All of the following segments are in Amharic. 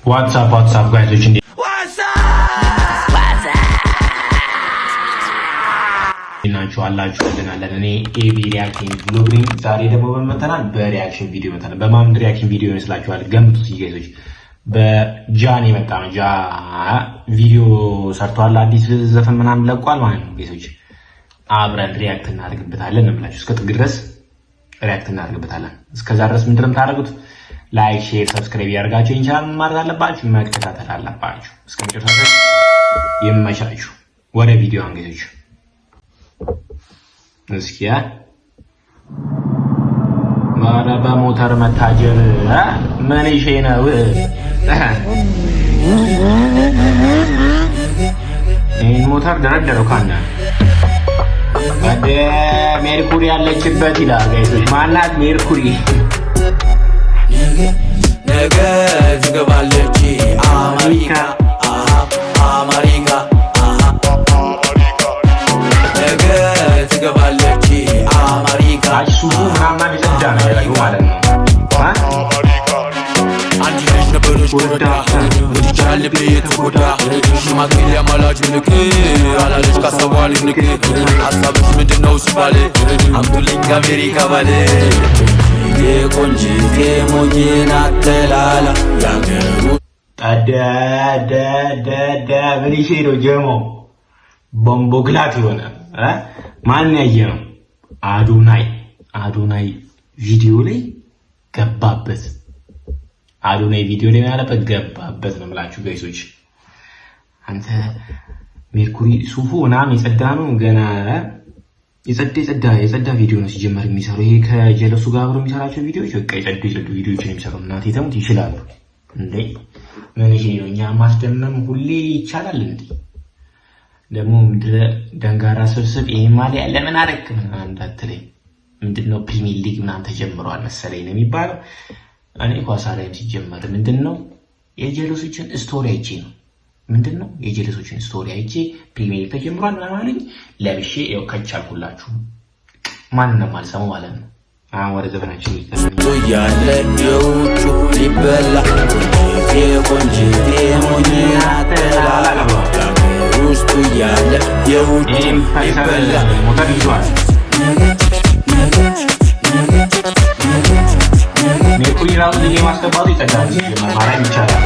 ዋትስአፕ ጋይሶች እንዴ እናንቹ አላችሁ እንደናለን እኔ ኤቢ ሪአክሽን ብሎግ ነኝ። ዛሬ ደግሞ በመተናል በሪአክሽን ቪዲዮ መተናል። በማን ሪአክሽን ቪዲዮ ይመስላችኋል? ገምቱት ጋይሶች። በጃን የመጣ ነው። ጃ ቪዲዮ ሰርቷል፣ አዲስ ዘፈን ምናምን ለቋል ማለት ነው ጋይሶች። አብረን ሪአክት እናደርግበታለን ነው ብላችሁ እስከ ጥግ ድረስ ሪአክት እናደርግበታለን። እስከዛ ድረስ ምንድነው የምታደርጉት? ላይክ፣ ሼር፣ ሰብስክራይብ ያደርጋችሁ ኢንቻል ማድረግ አለባችሁ፣ መከታተል አለባችሁ። እስከ መጨረሻ ድረስ ይመቻችሁ። ወደ ቪዲዮ አንገቶች እስኪ ማራ በሞተር መታጀር ምን ይሄ ነው? ይሄን ሞተር ደረደረው ካና ወደ ሜርኩሪ ያለችበት ይላል ጋይሶች። ማናት ሜርኩሪ? ነገ ትገባለች አሜሪካ አሜሪካ ነገ ትገባለች አሜሪካ ሱፉ ምናምን ይዘዳ ነው ያለው ማለት ነው። አንቺ ልጅ ነበረች ጎዳ ወዲቻል ቤት ጎዳ ሽማግሌ አማላጅ ንክ አላለች ካሰዋል ንክ ሀሳብሽ ምንድነው ሲባል አምጡልኝ ከአሜሪካ ባለ የቆንጂቴ ሞኝና ተላላ ያገሩ ዳዳዳዳዳ ምን ይሄ ነው ጀሞ ቦምቦ ግላት የሆነ ማን ያየ ነው? አዶናይ ቪዲዮ ላይ ገባበት። አዶናይ ቪዲዮ ላይ ያለበት ገባበት ነው የምላችሁ ጋይሶች። አንተ ሜርኩሪ ሱፉ ምናምን የጸዳ ነው ገና የጸዳ ቪዲዮ ነው ሲጀመር የሚሰራው። ይሄ ከጀለሱ ጋር አብሮ የሚሰራቸው ቪዲዮዎች በቃ የጸዱ ቪዲዮዎችን የሚሰራው እናቴ ተሙት ይችላሉ እንዴ! ምን ይሄ ነው? እኛ ማስደመም ሁሌ ይቻላል እንዴ? ደግሞ ምድረ ደንጋራ ስብስብ ይሄ ማለ ለምን አረክ ምናምን እንዳትለኝ። ምንድነው ፕሪሚየር ሊግ ምናምን ተጀምሯል መሰለኝ ነው የሚባለው። እኔ ኳስ አላይም ሲጀመር። ምንድነው የጀለሶችን ስቶሪ አይቼ ነው ምንድነው የጀለሶችን ስቶሪ አይቼ ፕሪሚየር ሊግ ተጀምሯል ምናምን አለኝ። ለብሼ ያው ከቻልኩላችሁ ማንንም አልሰማው ማለት ነው። አሁን ወደ ዘፈናችን ይከተላል። ያለ የውጩ ሊበላ የቆንጂቴ ሞኝና ተላላ ውስጡ ያለ የውጩ ሊበላ ሞተር ይዟል። ሜርኩሪ ራሱ ልጅ ማስገባቱ ይጠቃል ማለት ይቻላል።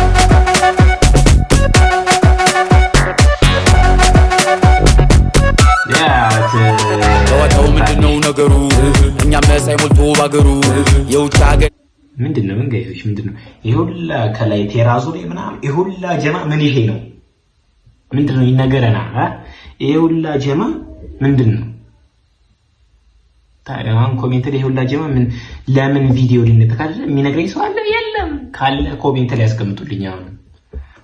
ተወጣው ምንድነው ነገሩ? እኛም መሳይ ሞልቶ ባገሩ የውጭ ሀገር ምንድነው ምን ጋይሶች ምንድነው ይሁላ ከላይ ቴራዙ ላይ ምናምን ይሁላ ጀማ ምን ይሄ ነው? ምንድነው ይነገረና ይሁላ ጀማ ምንድነው? ታዲያን ኮሜንት ላይ ይሁላ ጀማ ምን ለምን ቪዲዮ ሊነካካል የሚነግረኝ ሰው አለ? የለም ካለ ኮሜንት ላይ ያስቀምጡልኝ። አሁን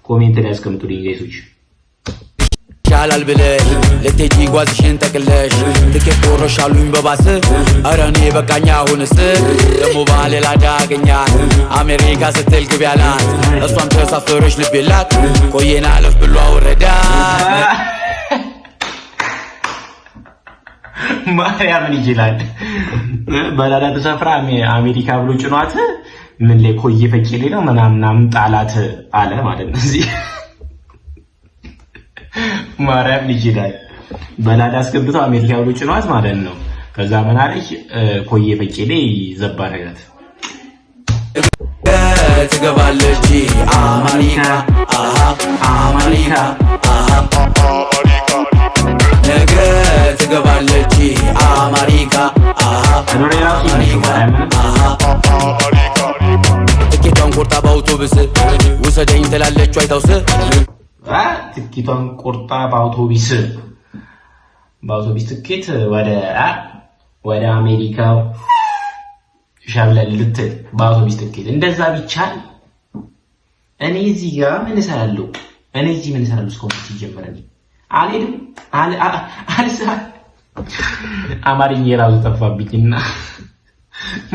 ኮሜንት ላይ ያስቀምጡልኝ ጋይሶች። ቻላል ብለሽ ለቴጂ ጓዝሽን ጠቅለሽ ትኬት ቆረሻሉኝ በባስ ኧረ እኔ በቃኛ አሁንስ ደሞ ባሌላ ዳገኛ አሜሪካ ስትል ግብ ያላት እሷም ተሳፈረች ልብ የላት ቆየና አለፍ ብሎ አወረዳ ማርያምን ይችላል በላዳ ተሰፍራ አሜሪካ ብሎ ጭኗት ምን ላይ ቆየ ፈቄ ላይ ነው ምናምን ጣላት አለ ማለት ነው። እዚህ ማርያም ይችላል በላዳ አስገብቶ አሜሪካ ብሎ ጭኗት ማለት ነው። ከዛ ምን አለች ቆየ ፈቄ ላይ ዘባ ነገር ትገባለች አሜሪካ አሜሪካ ነገ ትገባለች አሜሪካ ትኬቷን ቆርጣ በአውቶቡስ ውሰደኝ ትላለች አይታውስ ትኬቷን ቆርጣ በአውቶቡስ ትኬት ወደ አሜሪካ ሻብለል ልትል በአውቶቡስ ትኬት እንደዛ ቢቻል እኔ እዚህ ጋር ምን እሰራለሁ? እስከሆነ ሲጀመር አልሄድም አማርኛ የራሱ ጠፋብኝና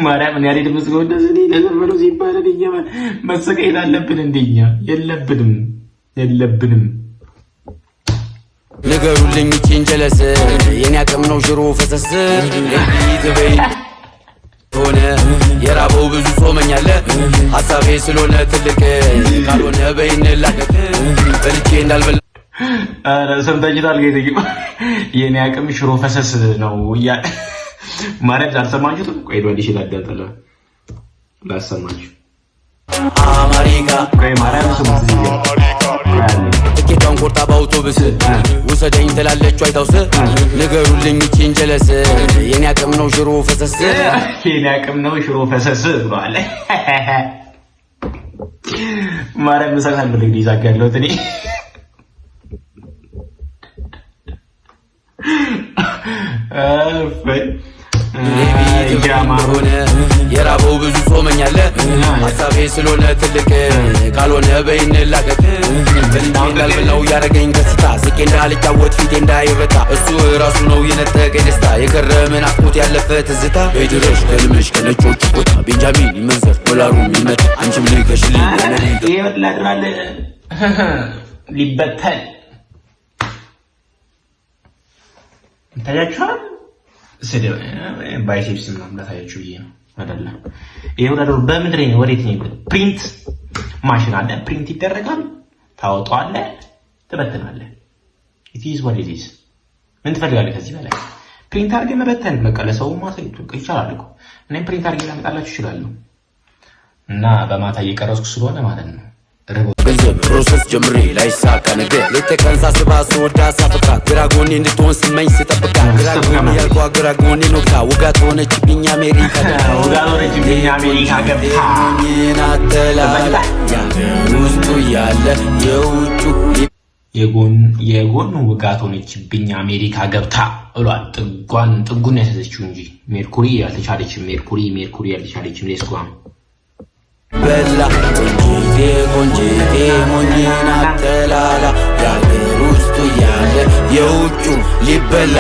ማርያም እኔ አልሄድም እስከሆነ እንደዚህ ለዘመኑ ሲባል እንደኛ መሰቀየት አለብን እንደኛ የለብንም ንገሩልኝ ጭንጀለስ የኔ አቅም ነው ሽሮ ፈሰስ ሆነ የራበው ብዙ ጾመኛለ ሐሳቤ ስለሆነ ትልቅ ካልሆነ በይን ላቀቅ በልቼ እንዳልበላ አረ ሰምታችኋል ጌታዬ የኔ አቅም ሽሮ ፈሰስ ነው ያ ማለት አልሰማችሁትም ቆይ ወዲህ ይላዳጣለ ላሰማችሁ አሜሪካ ቆይ ማርያም ስሙት ትኬቷን ቆርጣ በአውቶቡስ ውሰደኝ ትላለች አይታውስ ንገሩልኝ ይቺን ጀለስ የኔ አቅም ነው ሽሮ ፈሰስ የኔ አቅም ነው ሽሮ ፈሰስ ብሏል ማርያም መሳሳል ብለኝ ይዛጋለው እኔ ሆነ የራበው ብዙ ጾመኛለ ሐሳቤ ስለሆነ ትልቅ ካልሆነ በይን ላቀቅ እንዳልበላው ያረገኝ ደስታ ስቄ እንዳልጫወት ፊቴ እንዳይረታ እሱ ራሱ ነው የነጠቀኝ ደስታ የከረመን አፍቆት ያለፈ ትዝታ በድረሽ ከልመሽ ከነጮች ቦታ ቤንጃሚን ይመንዘር ዶላሩ ይመጣ አንቺም ልከሽልኝ ይወላድራል ሊበተን ታያችኋል ስለ ባይሴፕስ ምናምን ታያችሁ ይሄ ነው አይደለ ይሄው ወዳደሩ በምድር ነው ወዴት ነው ፕሪንት ማሽን አለ ፕሪንት ይደረጋል ታወጣዋለህ ትበትናለህ it is what it is ምን ትፈልጋለህ ከዚህ በላይ ፕሪንት አድርገህ መበተን በቃ ለሰው ማሳየት ይቻላል እኮ እኔ ፕሪንት አድርገህ ላመጣላችሁ ይችላል እና በማታ እየቀረጽኩ ስለሆነ ማለት ነው ገንዘብ ፕሮሰስ ጀምሬ ላይሳካ ነገር ለተቀን ሳስባ ስወዳ ሳፈቅራ ግራጎኔ እንድትሆን ስመኝ ስጠብቃት ግራጎኔ ያልኳ ግራጎኔ ኖካ ውጋት ሆነችብኝ አሜሪካ ገብታ ናተላላ ያገር ውስጡ ያለ የውጩ የጎን ውጋት ሆነችብኝ አሜሪካ ገብታ ብሏል ጥጉን ያሰዘችው እንጂ ሜርኩሪ ያልተቻለችም ሜርኩሪ ያልተቻለችም ሌስኳም በላ ቆንጂቴ ሞኝና ተላላ ያገር ውስጡ ያለ የውጩ ሊበላ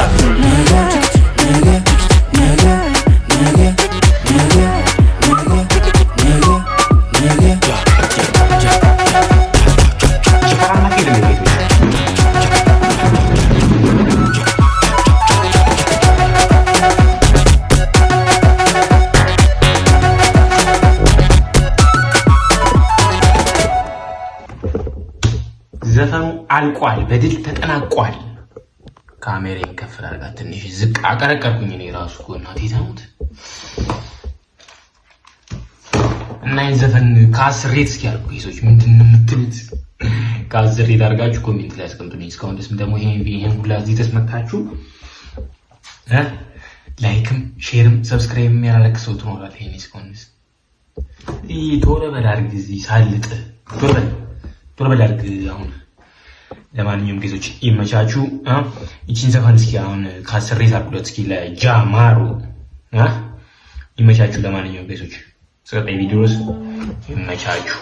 ዘፈኑ አልቋል በድል ተጠናቋል ካሜራዬን ከፍ አድርጋ ትንሽ ዝቅ አቀረቀርኩኝ እኔ ራሱ እናቴ ተሙት እና ዘፈን ካስሬት እስኪያልኩ ይሶች ምንድነው የምትሉት ካስሬት አድርጋችሁ ኮሜንት ላይ አስቀምጡልኝ እስካሁን ድረስ ደግሞ ይሄን ሁላ እዚህ ተስመታችሁ ላይክም ሼርም ሰብስክራይብም ያላረክ ሰው ትኖራለህ ይሄን እስካሁን ድረስ ቶሎ በላርግ እዚህ ሳልጥ ቶሎ በላርግ አሁን ለማንኛውም ጊዜዎች ይመቻችሁ እቺን ዘፈን እስኪ አሁን ካስሬት አድርጉት እስኪ ለጃማሩ ይመቻችሁ ለማንኛውም ጊዜዎች ስለቀይ ቪዲዮስ ይመቻችሁ